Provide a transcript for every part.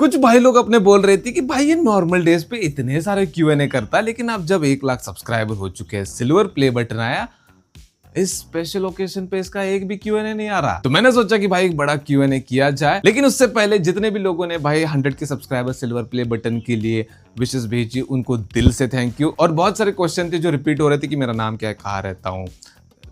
कुछ भाई लोग अपने बोल रहे थे कि भाई ये नॉर्मल डेज पे इतने सारे Q&A करता है, लेकिन अब जब 1 लाख सब्सक्राइबर हो चुके हैं, सिल्वर प्ले बटन आया, इस स्पेशल ओकेजन पे इसका एक भी Q&A नहीं आ रहा। तो मैंने सोचा कि भाई एक बड़ा Q&A किया जाए, लेकिन उससे पहले जितने भी लोगों ने भाई 100 के सब्सक्राइबर सिल्वर प्ले बटन के लिए विशेष भेजी, उनको दिल से थैंक यू। और बहुत सारे क्वेश्चन थे जो रिपीट हो रहे थे कि मेरा नाम क्या है, कहाँ रहता हूँ,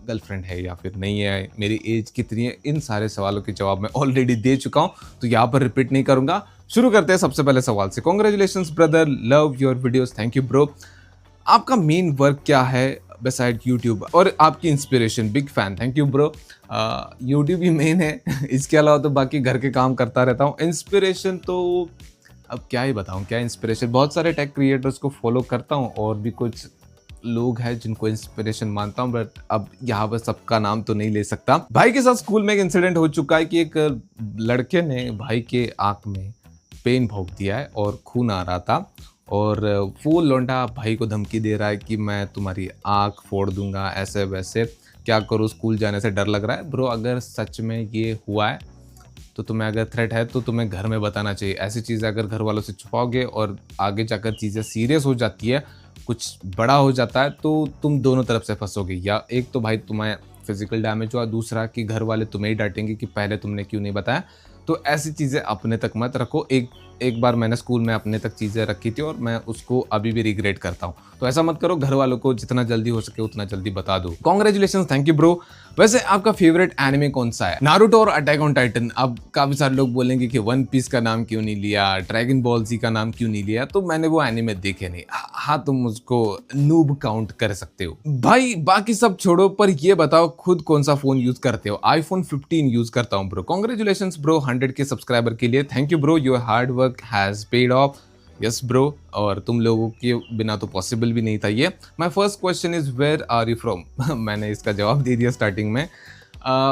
गर्लफ्रेंड है या फिर नहीं है, मेरी एज कितनी है। इन सारे सवालों के जवाब मैं ऑलरेडी दे चुका हूं, तो यहाँ पर रिपीट नहीं करूंगा। शुरू करते हैं सबसे पहले सवाल से। Congratulations brother, love your videos, thank you bro. आपका मेन वर्क क्या है बिसाइड यूट्यूब, और आपकी inspiration? Big fan, thank you bro. YouTube he main है इसके अलावा तो बाकी घर के काम करता रहता हूँ। इंस्पिरेशन तो अब क्या ही बताऊं, क्या इंस्पिरेशन, बहुत सारे टेक क्रिएटर्स को फॉलो करता हूं और भी कुछ लोग हैं जिनको इंस्पिरेशन मानता हूं, बट अब यहाँ पर सबका नाम तो नहीं ले सकता। भाई के साथ स्कूल में एक इंसिडेंट हो चुका है कि एक लड़के ने भाई के आंख में पेन भोंक दिया है और खून आ रहा था, और वो लौंडा भाई को धमकी दे रहा है कि मैं तुम्हारी आंख फोड़ दूंगा, ऐसे वैसे, क्या करूँ, स्कूल जाने से डर लग रहा है। ब्रो अगर सच में ये हुआ है तो तुम्हें, अगर थ्रेट है तो तुम्हें घर में बताना चाहिए। ऐसी चीज़ें अगर घर वालों से छुपाओगे और आगे जाकर चीज़ें सीरियस हो जाती है, कुछ बड़ा हो जाता है, तो तुम दोनों तरफ से फंसोगे। या एक तो भाई तुम्हें फिजिकल डैमेज हुआ, दूसरा कि घर वाले तुम्हें ही डांटेंगे कि पहले तुमने क्यों नहीं बताया। तो ऐसी चीज़ें अपने तक मत रखो। एक बार मैंने स्कूल में अपने तक चीज़ें रखी थी और मैं उसको अभी भी रिग्रेट करता हूँ। तो ऐसा मत करो, घर वालों को जितना जल्दी हो सके उतना जल्दी बता दो। Congratulation, thank you bro. वैसे आपका फेवरेट एनिमे कौन सा है? नारुतो और अटैक ऑन टाइटन। अब काफी सारे लोग बोलेंगे कि वन पीस का नाम क्यों नहीं लिया, ड्रैगन बॉल जी का नाम क्यों नहीं लिया, तो मैंने वो एनिमे देखे नहीं। हाँ, तुम मुझको नूब काउंट कर सकते हो भाई। बाकी सब छोड़ो, पर ये बताओ खुद कौन सा फोन यूज करते हो? iPhone 15 यूज करता हूँ ब्रो। कॉन्ग्रेचुलेशन ब्रो 100 के सब्सक्राइबर के लिए, thank you bro. Your hard work has paid of. Yes bro, और तुम लोगों के बिना तो पॉसिबल भी नहीं था ये। My first question is where are you from? मैंने इसका जवाब दे दिया स्टार्टिंग में।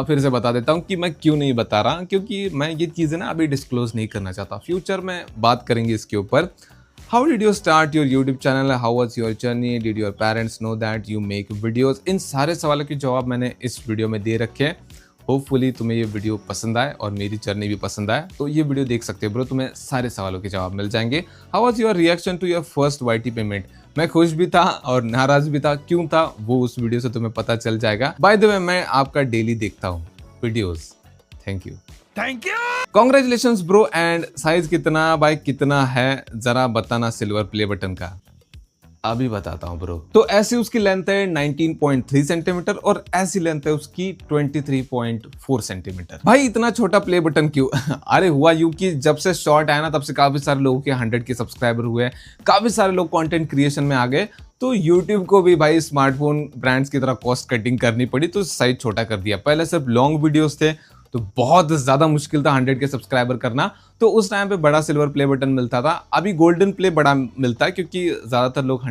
फिर से बता देता हूँ कि मैं क्यों नहीं बता रहा, क्योंकि मैं ये चीज़ें ना अभी डिस्क्लोज नहीं करना चाहता। फ्यूचर में बात करेंगे इसके ऊपर। How did you start your YouTube channel? How was your journey? Did your parents know that you make videos? इन सारे सवालों के जवाब मैंने इस वीडियो में दे रखे हैं। होपफुली तुम्हें ये वीडियो पसंद आए और मेरी जर्नी भी पसंद आए, तो ये वीडियो देख सकते हो ब्रो, तुम्हें सारे सवालों के जवाब मिल जाएंगे। How was your reaction to your first YT payment? मैं खुश भी था और नाराज भी था, क्यों था वो उस वीडियो से तुम्हें पता चल जाएगा। बाय द वे, मैं आपका डेली देखता हूँ videos, thank you. Thank you, congratulations bro. And size कितना बाय कितना है, जरा बताना सिल्वर प्ले बटन का। अभी बताता हूं ब्रो। तो ऐसी उसकी लेंथ है 19.3 सेंटीमीटर और ऐसी लेंथ है उसकी 23.4 सेंटीमीटर। भाई इतना छोटा प्ले बटन क्यों? अरे हुआ यूं कि जब से शॉर्ट आया ना, तब से काफी सारे लोगों के 100 के सब्सक्राइबर हुए, काफी सारे लोग कंटेंट क्रिएशन में आ गए, तो YouTube को भी भाई स्मार्टफोन ब्रांड्स की तरह कॉस्ट कटिंग करनी पड़ी, तो साइज छोटा कर दिया। पहले सिर्फ लॉन्ग वीडियोस थे, तो बहुत ज्यादा मुश्किल था 100 के सब्सक्राइबर करना, तो उस टाइम पे बड़ा सिल्वर प्ले बटन मिलता था। अभी गोल्डन प्ले बड़ा मिलता है, क्योंकि ज्यादातर लोग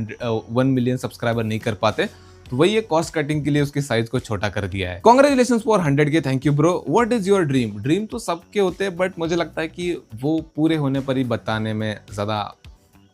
1 मिलियन सब्सक्राइबर नहीं कर पाते, तो वही कॉस्ट कटिंग के लिए उसके साइज को छोटा कर दिया है। कॉन्ग्रेचुलेशन फॉर 100 के, thank you bro. What is your dream? Dream तो सबके होते हैं, बट मुझे लगता है कि वो पूरे होने पर ही बताने में ज्यादा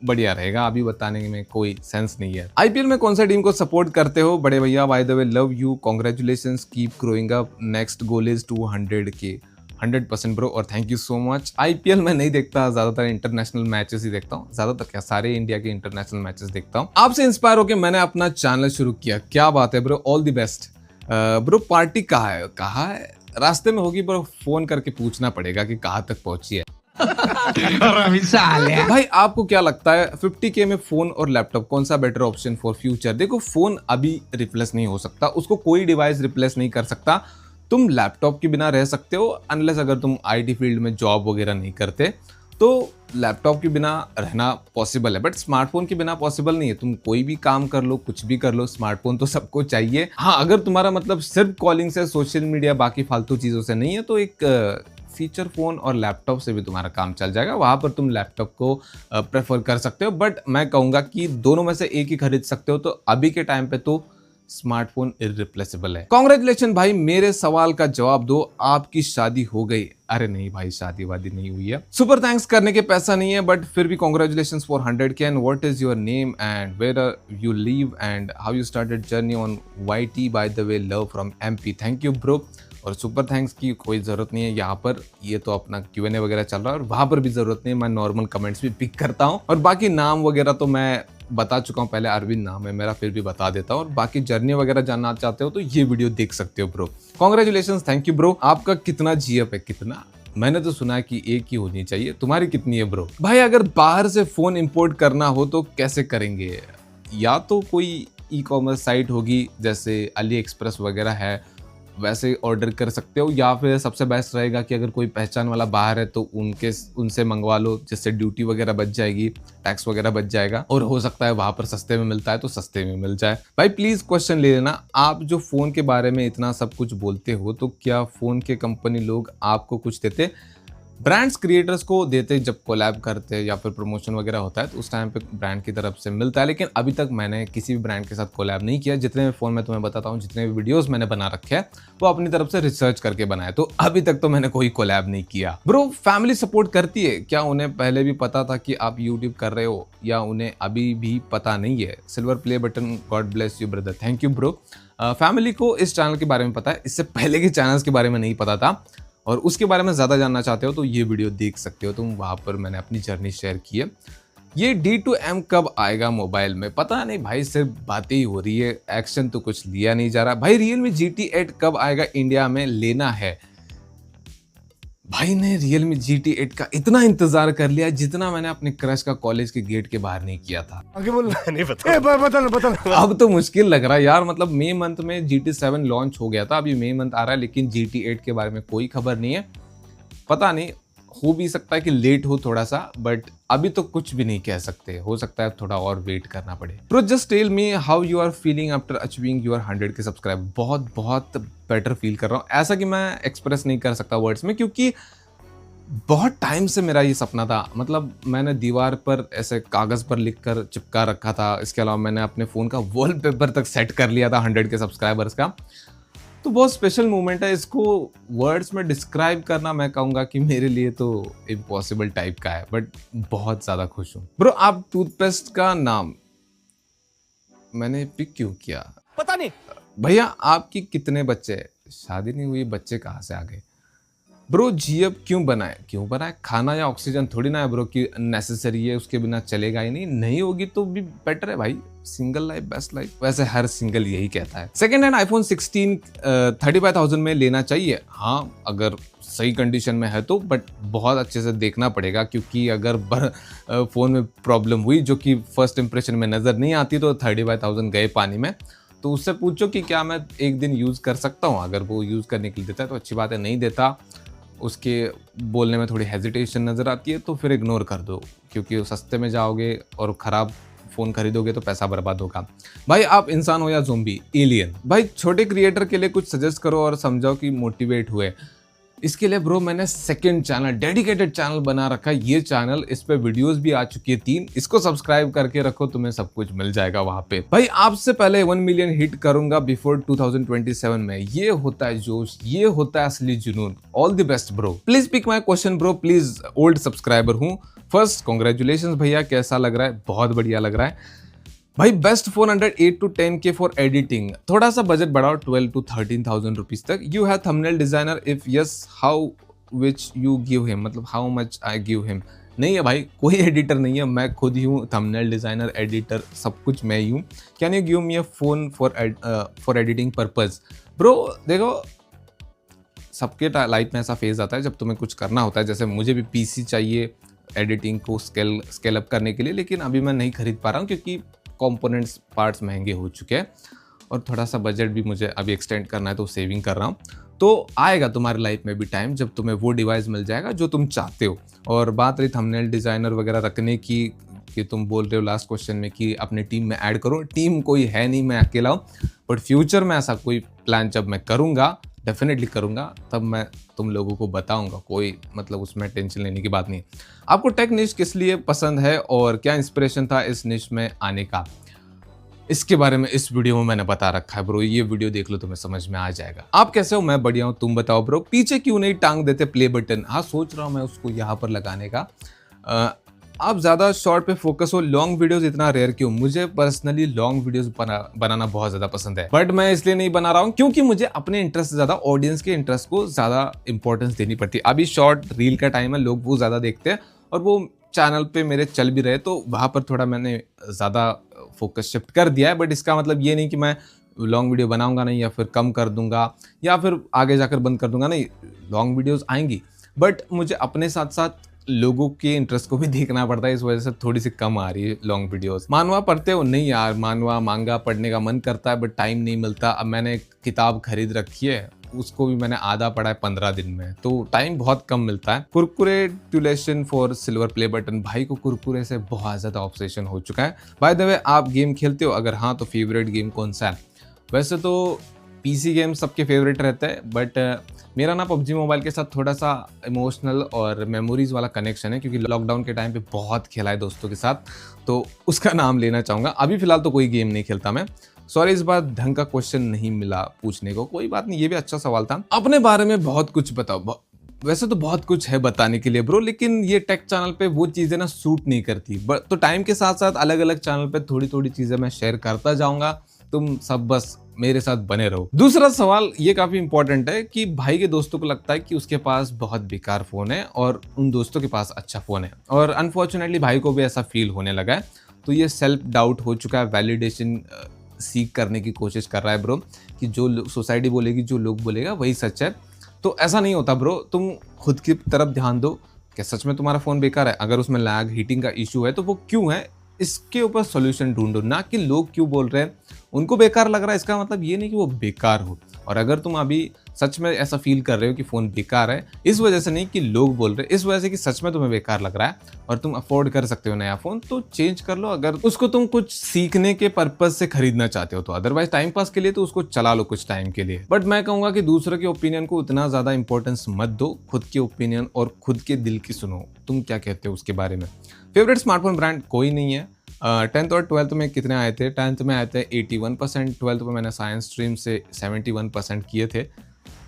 बढ़िया रहेगा, अभी बताने में कोई सेंस नहीं है। IPL में कौन सा टीम को सपोर्ट करते हो बड़े भैया? Bye the way, love you, congratulations, keep growing up, next goal is 200 के। 100% ब्रो, और thank you so much. IPL में नहीं देखता, ज्यादातर इंटरनेशनल मैचेस ही देखता हूँ, ज्यादातर क्या सारे इंडिया के इंटरनेशनल मैचेस देखता हूँ। आपसे इंस्पायर होकर मैंने अपना चैनल शुरू किया, क्या बात है bro, all the best. Bro party कहाँ है? कहाँ है? रास्ते में होगी ब्रो, फोन करके पूछना पड़ेगा कि कहाँ तक पहुंची है। भाई आपको क्या लगता है 50K में फोन और लैपटॉप कौन सा बेटर ऑप्शन फॉर फ्यूचर? देखो, फोन अभी रिप्लेस नहीं हो सकता, उसको कोई डिवाइस रिप्लेस नहीं कर सकता। तुम लैपटॉप के बिना रह सकते हो, अनलेस अगर तुम IT फील्ड में जॉब वगैरह नहीं करते, तो लैपटॉप के बिना रहना पॉसिबल है, बट स्मार्टफोन के बिना पॉसिबल नहीं है। तुम कोई भी काम कर लो, कुछ भी कर लो, स्मार्टफोन तो सबको चाहिए। हाँ, अगर तुम्हारा मतलब सिर्फ कॉलिंग से, सोशल मीडिया, बाकी फालतू चीजों से नहीं है, तो एक फीचर फोन और लैपटॉप से भी तुम्हारा काम चल जाएगा। वहां पर तुम लैपटॉप को प्रेफर कर सकते हो, बट मैं कहूंगा कि दोनों में से एक ही खरीद सकते हो। तो अभी के टाइम पे तो स्मार्टफोन इररिप्लेसेबल है। कॉन्ग्रेचुलेशन भाई, मेरे सवाल का जवाब दो, आपकी शादी हो गई? अरे नहीं भाई, शादी वादी नहीं हुई है। सुपर थैंक्स करने के पैसा नहीं है, बट फिर भी congratulation for 100K। And what is your name and where you live and how you started journey on YT? By the way, love from MP, thank you bro. और super thanks की कोई ज़रूरत नहीं है यहाँ पर, ये तो अपना Q&A वगैरह चल रहा है और वहाँ पर भी ज़रूरत नहीं है, मैं नॉर्मल कमेंट्स भी पिक करता हूँ। और बाकी नाम वगैरह तो मैं बता चुका हूँ पहले, अरविंद नाम है मेरा, फिर भी बता देता हूँ। और बाकी जर्नी वगैरह जानना चाहते हो तो ये वीडियो देख सकते हो bro. Congratulation, thank you bro. आपका कितना GF है? कितना? मैंने तो सुना है कि एक ही होनी चाहिए, तुम्हारी कितनी है ब्रो? भाई अगर बाहर से फोन इंपोर्ट करना हो तो कैसे करेंगे? या तो कोई ई-कॉमर्स साइट होगी जैसे अली एक्सप्रेस वगैरह है, वैसे ऑर्डर कर सकते हो, या फिर सबसे बेस्ट रहेगा कि अगर कोई पहचान वाला बाहर है तो उनसे मंगवा लो, जिससे ड्यूटी वगैरह बच जाएगी, टैक्स वगैरह बच जाएगा, और हो सकता है वहां पर सस्ते में मिलता है तो सस्ते में मिल जाए। भाई प्लीज क्वेश्चन ले लेना, आप जो फोन के बारे में इतना सब कुछ बोलते हो तो क्या फोन के कंपनी लोग आपको कुछ देते? ब्रांड्स क्रिएटर्स को देते जब कोलैब करते या फिर प्रमोशन वगैरह होता है तो उस टाइम पे ब्रांड की तरफ से मिलता है, लेकिन अभी तक मैंने किसी भी ब्रांड के साथ कोलैब नहीं किया। जितने भी फोन मैं तुम्हें बताता हूँ, जितने भी वीडियोस मैंने बना रखे हैं वो अपनी तरफ से रिसर्च करके बनाए, तो अभी तक तो मैंने कोई कोलैब नहीं किया। ब्रो फैमिली सपोर्ट करती है क्या? उन्हें पहले भी पता था कि आप यूट्यूब कर रहे हो या उन्हें अभी भी पता नहीं है? Silver play button, God bless you brother, thank you bro. Family को इस चैनल के बारे में पता है, इससे पहले के चैनल्स के बारे में नहीं पता था, और उसके बारे में ज़्यादा जानना चाहते हो तो ये वीडियो देख सकते हो तुम, वहाँ पर मैंने अपनी जर्नी शेयर की है। ये D2M कब आएगा मोबाइल में? पता नहीं भाई, सिर्फ बातें ही हो रही है, एक्शन तो कुछ लिया नहीं जा रहा। भाई Realme GT8 कब आएगा इंडिया में? लेना है। भाई ने Realme GT8 का इतना इंतजार कर लिया जितना मैंने अपने क्रश का कॉलेज के गेट के बाहर नहीं किया था। आगे बोल नहीं बता अब तो मुश्किल लग रहा है यार, मतलब मई मंथ में GT7 लॉन्च हो गया था, अभी मई मंथ आ रहा है लेकिन GT8 के बारे में कोई खबर नहीं है। पता नहीं, हो भी सकता है कि लेट हो थोड़ा सा, बट अभी तो कुछ भी नहीं कह सकते, हो सकता है थोड़ा और वेट करना पड़े। Bro just tell me how you are feeling after achieving your 100K subscribe. बहुत बहुत बेटर फील कर रहा हूँ, ऐसा कि मैं एक्सप्रेस नहीं कर सकता वर्ड्स में, क्योंकि बहुत टाइम से मेरा ये सपना था। मतलब मैंने दीवार पर ऐसे कागज पर लिखकर चिपका रखा था, इसके अलावा मैंने अपने फोन का वॉलपेपर तक सेट कर लिया था 100K सब्सक्राइबर्स का। तो बहुत स्पेशल मोमेंट है, इसको वर्ड्स में डिस्क्राइब करना मैं कहूँगा कि मेरे लिए तो इम्पॉसिबल टाइप का है, बट बहुत ज़्यादा खुश हूँ। ब्रो आप टूथपेस्ट का नाम मैंने पिक क्यों किया? पता नहीं भैया आपकी कितने बच्चे? शादी नहीं हुई, बच्चे कहाँ से आ गए? ब्रो GF क्यों बनाए? क्यों बनाए? खाना या ऑक्सीजन थोड़ी ना है ब्रो कि नेसेसरी है, उसके बिना चलेगा ही नहीं, नहीं होगी तो भी बेटर है भाई, सिंगल लाइफ बेस्ट लाइफ, वैसे हर सिंगल यही कहता है। सेकेंड हैंड iPhone 16 35,000 में लेना चाहिए, हाँ अगर सही कंडीशन में है तो, बट बहुत अच्छे से देखना पड़ेगा, क्योंकि अगर फोन में प्रॉब्लम हुई जो कि फर्स्ट इंप्रेशन में नजर नहीं आती तो 35,000 गए पानी में। तो उससे पूछो कि क्या मैं एक दिन यूज कर सकता हूँ, अगर वो यूज करने के लिए देता है तो अच्छी बात है, नहीं देता उसके बोलने में थोड़ी हेजिटेशन नज़र आती है तो फिर इग्नोर कर दो, क्योंकि सस्ते में जाओगे और ख़राब फ़ोन खरीदोगे तो पैसा बर्बाद होगा। भाई आप इंसान हो या ज़ोंबी, एलियन? भाई छोटे क्रिएटर के लिए कुछ सजेस्ट करो और समझाओ कि मोटिवेट हुए। इसके लिए ब्रो मैंने सेकंड चैनल, डेडिकेटेड चैनल बना रखा है। ये चैनल, इस पे वीडियोस भी आ चुकी है 3, इसको सब्सक्राइब करके रखो, तुम्हें सब कुछ मिल जाएगा वहां पे। भाई आपसे पहले 1 मिलियन हिट करूंगा बिफोर 2027 में। ये होता है जोश, ये होता है असली जुनून। All the best bro. Please pick my question bro, please, old subscriber हूँ। फर्स्ट कॉन्ग्रेचुलेशन भैया, कैसा लग रहा है? बहुत बढ़िया लग रहा है भाई। Best phone under 8 to 10K for editing. थोड़ा सा बजट बढ़ाओ 12 to 13,000 रुपीज तक। You have thumbnail designer, if yes how which you give him, मतलब how much I give him. नहीं है भाई, कोई एडिटर नहीं है, मैं खुद ही हूँ थंबनेल डिजाइनर, एडिटर, सब कुछ मैं ही हूँ। Can you give me a phone for editing purpose? Bro देखो, सबके लाइफ में ऐसा फेज आता है जब तुम्हें कुछ करना होता है, जैसे मुझे भी PC चाहिए एडिटिंग को स्केल अप करने के लिए, लेकिन अभी मैं नहीं खरीद पा रहा हूँ क्योंकि कंपोनेंट्स पार्ट्स महंगे हो चुके हैं और थोड़ा सा बजट भी मुझे अभी एक्सटेंड करना है, तो सेविंग कर रहा हूँ। तो आएगा तुम्हारी लाइफ में भी टाइम जब तुम्हें वो डिवाइस मिल जाएगा जो तुम चाहते हो। और बात रही थंबनेल डिजाइनर वगैरह रखने की, कि तुम बोल रहे हो लास्ट क्वेश्चन में कि अपनी टीम में ऐड करो। टीम कोई है नहीं, मैं अकेला हूँ, बट फ्यूचर में ऐसा कोई प्लान जब मैं करूँगा, डेफिनेटली करूँगा, तब मैं तुम लोगों को बताऊंगा। कोई मतलब उसमें टेंशन लेने की बात नहीं। आपको टेक निश किस लिए पसंद है और क्या इंस्पिरेशन था इस निश में आने का, इसके बारे में इस वीडियो में मैंने बता रखा है ब्रो। ये वीडियो देख लो, तुम्हें समझ में आ जाएगा। आप कैसे हो? मैं बढ़िया हूँ, तुम बताओ ब्रो। पीछे क्यों नहीं टांग देते प्ले बटन? हाँ सोच रहा हूँ मैं उसको यहाँ पर लगाने का। आप ज़्यादा शॉर्ट पे फोकस हो, लॉन्ग वीडियोस इतना रेयर क्यों? मुझे पर्सनली लॉन्ग वीडियोस बनाना बहुत ज़्यादा पसंद है, बट मैं इसलिए नहीं बना रहा हूँ क्योंकि मुझे अपने इंटरेस्ट से ज़्यादा ऑडियंस के इंटरेस्ट को ज़्यादा इंपॉर्टेंस देनी पड़ती है। अभी शॉर्ट रील का टाइम है, लोग वो ज़्यादा देखते हैं और वो चैनल पे मेरे चल भी रहे, तो वहाँ पर थोड़ा मैंने ज़्यादा फोकस शिफ्ट कर दिया है। बट इसका मतलब ये नहीं कि मैं लॉन्ग वीडियो बनाऊंगा नहीं, या फिर कम कर दूंगा, या फिर आगे जाकर बंद कर दूंगा। नहीं, लॉन्ग वीडियोस आएंगी, बट मुझे अपने साथ साथ लोगों के इंटरेस्ट को भी देखना पड़ता है, इस वजह से थोड़ी सी कम आ रही है लॉन्ग वीडियोस। मानवा पढ़ते हो? नहीं यार, मानवा मांगा पढ़ने का मन करता है बट टाइम नहीं मिलता। अब मैंने एक किताब खरीद रखी है, उसको भी मैंने आधा पढ़ा है 15 दिन में, तो टाइम बहुत कम मिलता है। Congratulations for silver play button, भाई को कुरकुरे से बहुत ज्यादा ऑब्सेशन हो चुका है। बाय द वे, आप गेम खेलते हो? अगर हाँ तो फेवरेट गेम कौन सा है? वैसे तो पीसी गेम सबके फेवरेट रहते हैं, बट मेरा ना पबजी मोबाइल के साथ थोड़ा सा इमोशनल और मेमोरीज वाला कनेक्शन है, क्योंकि लॉकडाउन के टाइम पे बहुत खेला है दोस्तों के साथ, तो उसका नाम लेना चाहूँगा। अभी फिलहाल तो कोई गेम नहीं खेलता मैं। सॉरी, इस बार ढंग का क्वेश्चन नहीं मिला पूछने को, कोई बात नहीं, ये भी अच्छा सवाल था। अपने बारे में बहुत कुछ बताओ। वैसे तो बहुत कुछ है बताने के लिए ब्रो, लेकिन ये टेक चैनल पे वो चीज़ें ना सूट नहीं करती। तो टाइम के साथ साथ अलग अलग चैनल पे थोड़ी थोड़ी चीज़ें मैं शेयर करता जाऊँगा, तुम सब बस मेरे साथ बने रहो। दूसरा सवाल ये काफी इंपॉर्टेंट है कि भाई के दोस्तों को लगता है कि उसके पास बहुत बेकार फोन है और उन दोस्तों के पास अच्छा फोन है, और अनफॉर्चुनेटली भाई को भी ऐसा फील होने लगा है। तो ये सेल्फ डाउट हो चुका है, वैलिडेशन सीख करने की कोशिश कर रहा है ब्रो, कि जो सोसाइटी बोलेगी, जो लोग बोलेगा वही सच है। तो ऐसा नहीं होता ब्रो, तुम खुद की तरफ ध्यान दो। क्या सच में तुम्हारा फोन बेकार है? अगर उसमें लैग, हीटिंग का इशू है तो वो क्यों है, इसके ऊपर सॉल्यूशन ढूंढो, ना कि लोग क्यों बोल रहे हैं उनको बेकार लग रहा है। इसका मतलब ये नहीं कि वो बेकार हो। और अगर तुम अभी सच में ऐसा फील कर रहे हो कि फोन बेकार है, इस वजह से नहीं कि लोग बोल रहे हैं, इस वजह से कि सच में तुम्हें बेकार लग रहा है और तुम अफोर्ड कर सकते हो नया फोन, तो चेंज कर लो। अगर उसको तुम कुछ सीखने के पर्पज से खरीदना चाहते हो तो, अदरवाइज टाइम पास के लिए तो उसको चला लो कुछ टाइम के लिए। बट मैं कहूंगा कि दूसरों के ओपिनियन को उतना ज्यादा इंपॉर्टेंस मत दो, खुद के ओपिनियन और खुद के दिल की सुनो, तुम क्या कहते हो उसके बारे में। फेवरेट स्मार्टफोन ब्रांड कोई नहीं है। 10th और 12th में कितने आए थे? 10th में आए थे 81%, 12th में मैंने साइंस स्ट्रीम से 71% किए थे,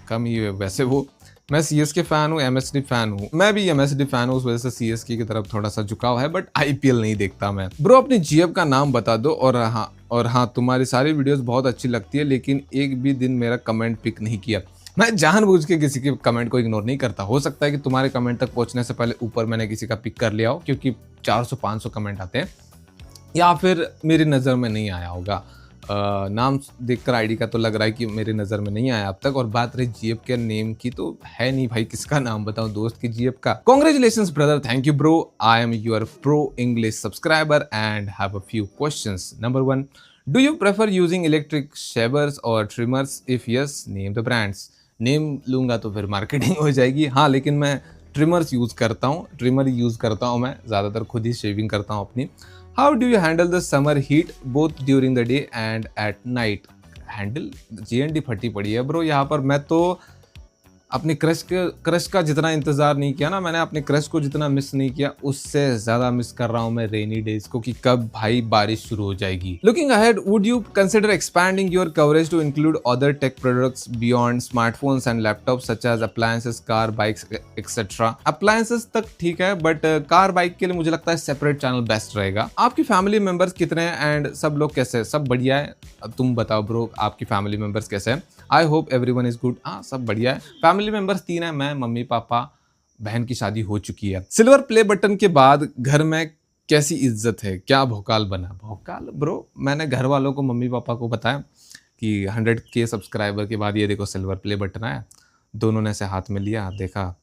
कम ही है वैसे वो। मैं सीएसके फैन हूँ, एमएसडी फैन हूँ, मैं भी एमएसडी फैन हूँ, उस वजह से सीएसके की तरफ थोड़ा सा झुकाव है, बट आईपीएल नहीं देखता मैं। ब्रो अपनी जीएफ का नाम बता दो। और हाँ, तुम्हारी सारी वीडियोस बहुत अच्छी लगती है, लेकिन एक भी दिन मेरा कमेंट पिक नहीं किया। मैं जानबूझ के किसी के कमेंट को इग्नोर नहीं करता। हो सकता है कि तुम्हारे कमेंट तक पहुंचने से पहले ऊपर मैंने किसी का पिक कर लिया हो, क्योंकि 400-500 कमेंट आते हैं, या फिर मेरी नज़र में नहीं आया होगा। नाम देखकर आईडी का तो लग रहा है कि मेरी नज़र में नहीं आया अब तक। और बात रही जीएफ के नेम की, तो है नहीं भाई, किसका नाम बताऊं दोस्त की जीएफ का। Congratulations brother, thank you bro, I am your pro English subscriber and have a few questions. Number 1, do you prefer using electric shavers और trimmers? If yes, name the brands. Name लूंगा तो फिर marketing हो जाएगी। हाँ, लेकिन मैं trimmers use करता हूँ, ट्रिमर यूज़ करता हूँ मैं ज़्यादातर, खुद ही शेविंग करता हूँ अपनी। How do you handle the summer heat both during the day and at night? Handle GND फटी पड़ी है ब्रो यहाँ पर। मैं तो अपने क्रश का जितना इंतजार नहीं किया ना, मैंने अपने क्रश को जितना मिस नहीं किया, उससे ज्यादा मिस कर रहा हूं मैं रेनी डेज को, कि कब भाई बारिश शुरू हो जाएगी। Looking ahead, would you consider expanding your coverage to include other tech products beyond smartphones and laptops such as appliances, car, bikes etcetera? Appliances तक ठीक है, बट कार बाइक के लिए मुझे लगता है सेपरेट चैनल बेस्ट रहेगा। आपकी फैमिली मेंबर्स कितने हैं एंड सब लोग कैसे हैं? सब बढ़िया है। तुम बताओ ब्रो, आपकी फैमिली मेंबर्स कैसे हैं? I hope everyone is good. हाँ, सब बढ़िया है। फैमिली मेंबर्स 3 है, मैं, मम्मी, पापा, बहन की शादी हो चुकी है। सिल्वर प्ले बटन के बाद घर में कैसी इज्जत है? क्या भौकाल बना? भौकाल ब्रो, मैंने घर वालों को, मम्मी पापा को बताया कि 100K सब्सक्राइबर के बाद ये देखो सिल्वर प्ले बटन आया। दोनों ने से हाथ में लिया, देखा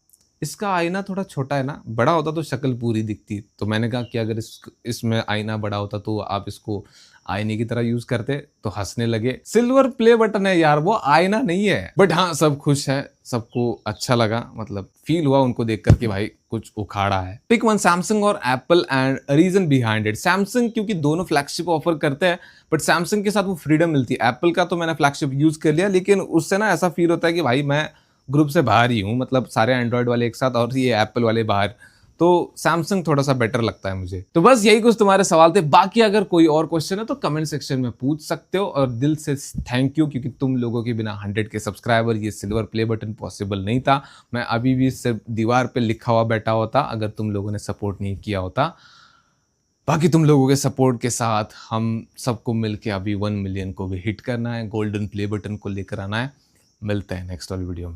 इसका आईना थोड़ा छोटा है ना, बड़ा होता तो शक्ल पूरी दिखती। तो मैंने कहा कि अगर इसमें आईना बड़ा होता तो आप इसको आईने की तरह यूज करते, तो हंसने लगे। सिल्वर प्ले बटन है यार, वो आईना नहीं है। बट हाँ, सब खुश है, सबको अच्छा लगा, मतलब फील हुआ उनको देख कर के भाई कुछ उखाड़ा है। पिक वन, सैमसंग और Apple and reason behind it. Samsung क्योंकि दोनों फ्लैगशिप ऑफर करते हैं, बट सैमसंग के साथ वो फ्रीडम मिलती है। एप्पल का तो मैंने फ्लैगशिप यूज कर लिया, लेकिन उससे ना ऐसा फील होता है कि भाई मैं ग्रुप से बाहर ही हूँ, मतलब सारे एंड्रॉयड वाले एक साथ और ये एप्पल वाले बाहर। तो सैमसंग थोड़ा सा बेटर लगता है मुझे। तो बस यही कुछ तुम्हारे सवाल थे। बाकी अगर कोई और क्वेश्चन है तो कमेंट सेक्शन में पूछ सकते हो, और दिल से थैंक यू, क्योंकि तुम लोगों के बिना 100K सब्सक्राइबर, ये सिल्वर प्ले बटन पॉसिबल नहीं था। मैं अभी भी सिर्फ दीवार पे लिखा हुआ बैठा होता अगर तुम लोगों ने सपोर्ट नहीं किया होता। बाकी तुम लोगों के सपोर्ट के साथ हम सबको मिलके अभी 1 मिलियन को भी हिट करना है, गोल्डन प्ले बटन को लेकर आना है। मिलते हैं नेक्स्ट वाली वीडियो में।